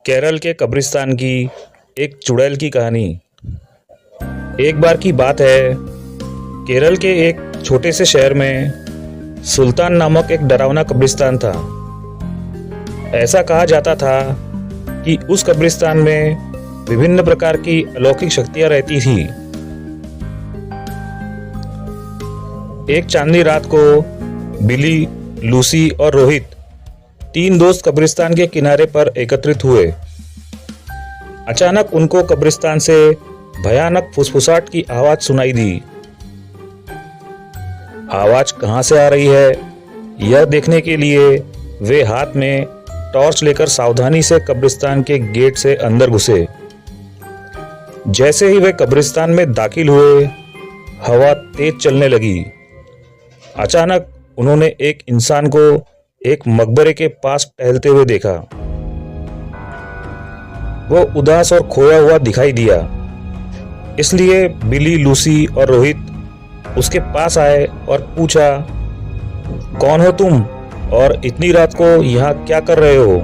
केरल के कब्रिस्तान की एक चुड़ैल की कहानी। एक बार की बात है, केरल के एक छोटे से शहर में सुल्तान नामक एक डरावना कब्रिस्तान था। ऐसा कहा जाता था कि उस कब्रिस्तान में विभिन्न प्रकार की अलौकिक शक्तियां रहती थी। एक चांदनी रात को बिली, लूसी और रोहित तीन दोस्त कब्रिस्तान के किनारे पर एकत्रित हुए। अचानक उनको कब्रिस्तान से भयानक फुसफुसाहट की आवाज सुनाई दी। आवाज कहां से आ रही है, यह देखने के लिए वे हाथ में टॉर्च लेकर सावधानी से कब्रिस्तान के गेट से अंदर घुसे। जैसे ही वे कब्रिस्तान में दाखिल हुए, हवा तेज चलने लगी। अचानक उन्होंने एक इंसान को एक मकबरे के पास टहलते हुए देखा। वो उदास और खोया हुआ दिखाई दिया, इसलिए बिली, लूसी और रोहित उसके पास आए और पूछा, कौन हो तुम और इतनी रात को यहाँ क्या कर रहे हो?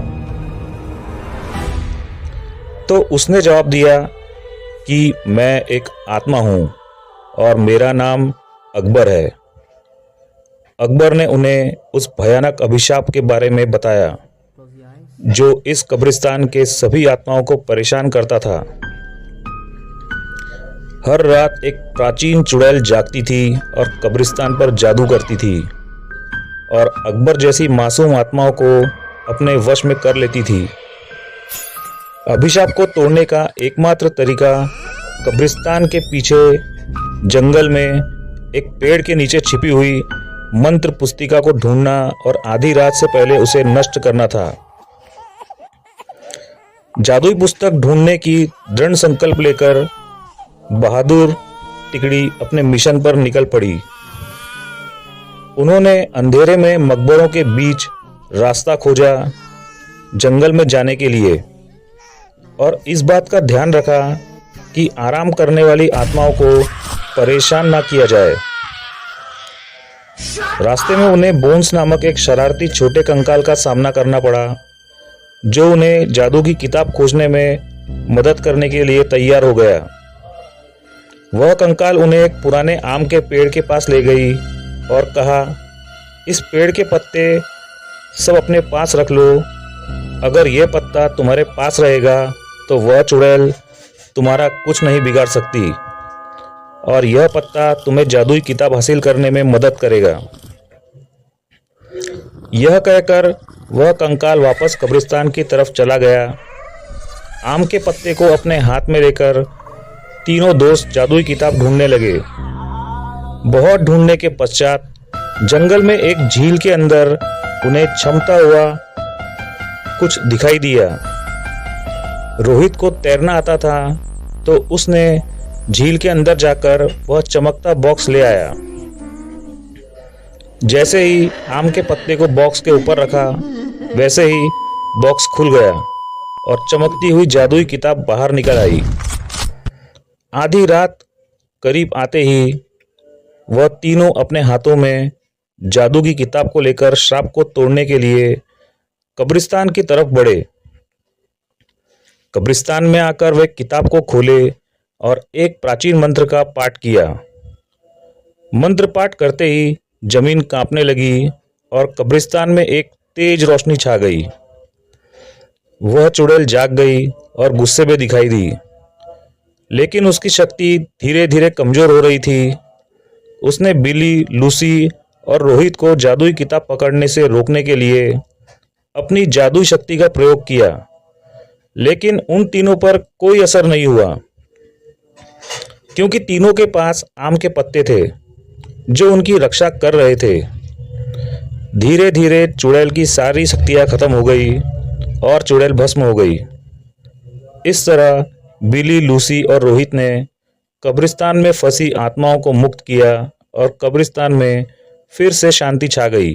तो उसने जवाब दिया कि मैं एक आत्मा हूँ और मेरा नाम अकबर है। अकबर ने उन्हें उस भयानक अभिशाप के बारे में बताया जो इस कब्रिस्तान के सभी आत्माओं को परेशान करता था। हर रात एक प्राचीन चुड़ैल जागती थी और कब्रिस्तान पर जादू करती थी और अकबर जैसी मासूम आत्माओं को अपने वश में कर लेती थी। अभिशाप को तोड़ने का एकमात्र तरीका कब्रिस्तान के पीछे जंगल में एक पेड़ के नीचे छिपी हुई मंत्र पुस्तिका को ढूंढना और आधी रात से पहले उसे नष्ट करना था। जादुई पुस्तक ढूंढने की दृढ़ संकल्प लेकर बहादुर टिकड़ी अपने मिशन पर निकल पड़ी। उन्होंने अंधेरे में मकबरों के बीच रास्ता खोजा जंगल में जाने के लिए और इस बात का ध्यान रखा कि आराम करने वाली आत्माओं को परेशान ना किया जाए। रास्ते में उन्हें बोन्स नामक एक शरारती छोटे कंकाल का सामना करना पड़ा, जो उन्हें जादू की किताब खोजने में मदद करने के लिए तैयार हो गया। वह कंकाल उन्हें एक पुराने आम के पेड़ के पास ले गई और कहा, इस पेड़ के पत्ते सब अपने पास रख लो। अगर यह पत्ता तुम्हारे पास रहेगा तो वह चुड़ैल तुम्हारा कुछ नहीं बिगाड़ सकती और यह पत्ता तुम्हें जादुई किताब हासिल करने में मदद करेगा। यह कहकर वह कंकाल वापस कब्रिस्तान की तरफ चला गया। आम के पत्ते को अपने हाथ में लेकर तीनों दोस्त जादुई किताब ढूंढने लगे। बहुत ढूंढने के पश्चात जंगल में एक झील के अंदर उन्हें चमकता हुआ कुछ दिखाई दिया। रोहित को तैरना आता था तो उसने झील के अंदर जाकर वह चमकता बॉक्स ले आया। जैसे ही आम के पत्ते को बॉक्स के ऊपर रखा, वैसे ही बॉक्स खुल गया और चमकती हुई जादुई किताब बाहर निकल आई। आधी रात करीब आते ही वह तीनों अपने हाथों में जादू की किताब को लेकर श्राप को तोड़ने के लिए कब्रिस्तान की तरफ बढ़े। कब्रिस्तान में आकर वे किताब को खोले और एक प्राचीन मंत्र का पाठ किया। मंत्र पाठ करते ही जमीन कांपने लगी और कब्रिस्तान में एक तेज रोशनी छा गई। वह चुड़ैल जाग गई और गुस्से में दिखाई दी, लेकिन उसकी शक्ति धीरे धीरे कमजोर हो रही थी। उसने बिली, लूसी और रोहित को जादुई किताब पकड़ने से रोकने के लिए अपनी जादुई शक्ति का प्रयोग किया, लेकिन उन तीनों पर कोई असर नहीं हुआ, क्योंकि तीनों के पास आम के पत्ते थे जो उनकी रक्षा कर रहे थे। धीरे धीरे चुड़ैल की सारी शक्तियां खत्म हो गई और चुड़ैल भस्म हो गई। इस तरह बिली, लूसी और रोहित ने कब्रिस्तान में फंसी आत्माओं को मुक्त किया और कब्रिस्तान में फिर से शांति छा गई।